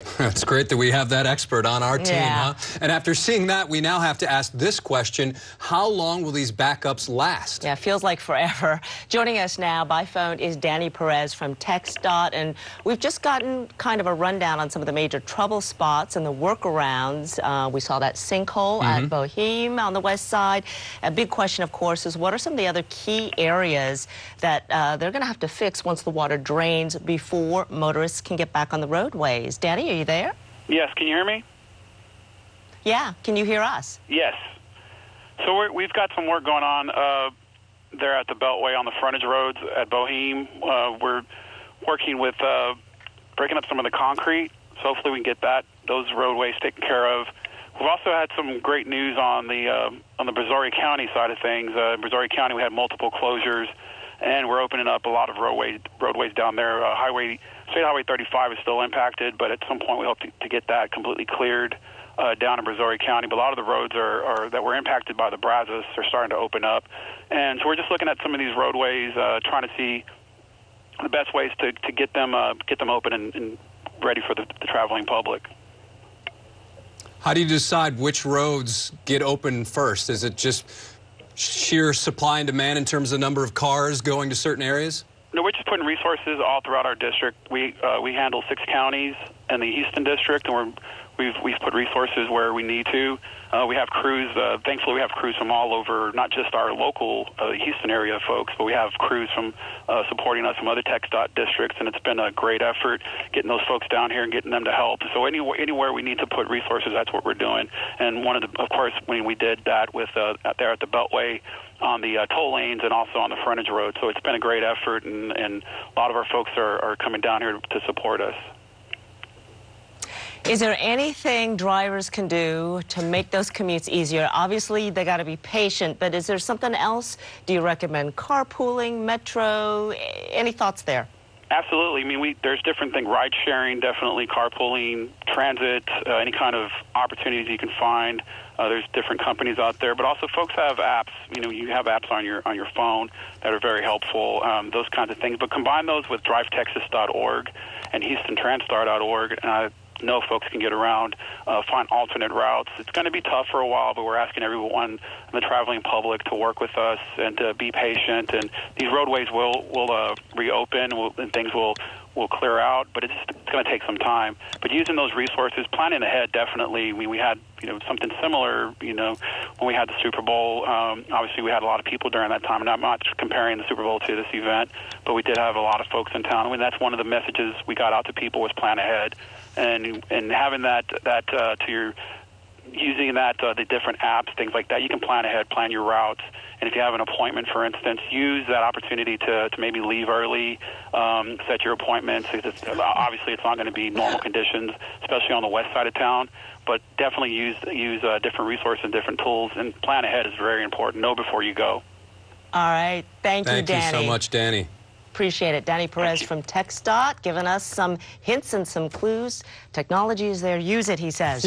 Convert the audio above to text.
It's great that we have that expert on our team, huh? And after seeing that, we now have to ask this question: how long will these backups last? Yeah, it feels like forever. Joining us now by phone is Danny Perez from TxDOT, and we've just gotten kind of a rundown on some of the major trouble spots and the workarounds. We saw that sinkhole at Boheme on the west side. A big question, of course, is what are some of the other key areas that they're going to have to fix once the water drains before motorists can get back on the roadways? Danny, are you there? Yes, can you hear me? Yeah, can you hear us? Yes. So we've got some work going on there at the Beltway on the frontage roads at Boheme. We're working with breaking up some of the concrete, so hopefully we can get those roadways taken care of. We've also had some great news on the Brazoria County side of things. Brazoria County, we had multiple closures, and we're opening up a lot of roadways down there. State Highway 35 is still impacted, but at some point we hope to get that completely cleared down in Brazoria County. But a lot of the roads that were impacted by the Brazos are starting to open up. And so we're just looking at some of these roadways, trying to see the best ways to get them open and ready for the traveling public. How do you decide which roads get open first? Is it just sheer supply and demand in terms of the number of cars going to certain areas? No, we're just putting resources all throughout our district. We handle 6 counties in the Houston district, and we've put resources where we need to. We have crews. Thankfully, we have crews from all over, not just our local Houston area folks, but we have crews from supporting us from other TxDOT districts, and it's been a great effort getting those folks down here and getting them to help. So anywhere we need to put resources, that's what we're doing. And of course, when we did that with out there at the Beltway on the toll lanes and also on the frontage road. So it's been a great effort, and a lot of our folks are coming down here to support us. Is there anything drivers can do to make those commutes easier? Obviously, they got to be patient, but is there something else? Do you recommend carpooling, metro? Any thoughts there? Absolutely. I mean, there's different things, ride sharing, definitely carpooling, transit, any kind of opportunities you can find. There's different companies out there, but also folks have apps. You have apps on your phone that are very helpful, those kinds of things. But combine those with drivetexas.org and HoustonTransstar.org. Know folks can get around, find alternate routes. It's going to be tough for a while, but we're asking everyone in the traveling public to work with us and to be patient. And these roadways will reopen, and things will clear out, but it's going to take some time. But using those resources, planning ahead, definitely. We had something similar. When we had the Super Bowl, obviously we had a lot of people during that time, and I'm not comparing the Super Bowl to this event, but we did have a lot of folks in town. I mean, that's one of the messages we got out to people was plan ahead. And having that to your using the different apps, things like that, you can plan ahead, plan your routes. And if you have an appointment, for instance, use that opportunity to maybe leave early, set your appointments. Obviously, it's not going to be normal conditions, especially on the west side of town. But definitely use different resources and different tools. And plan ahead is very important. Know before you go. All right. Thank you, Danny. Thank you so much, Danny. Appreciate it. Danny Perez from TxDOT giving us some hints and some clues. Technology is there. Use it, he says.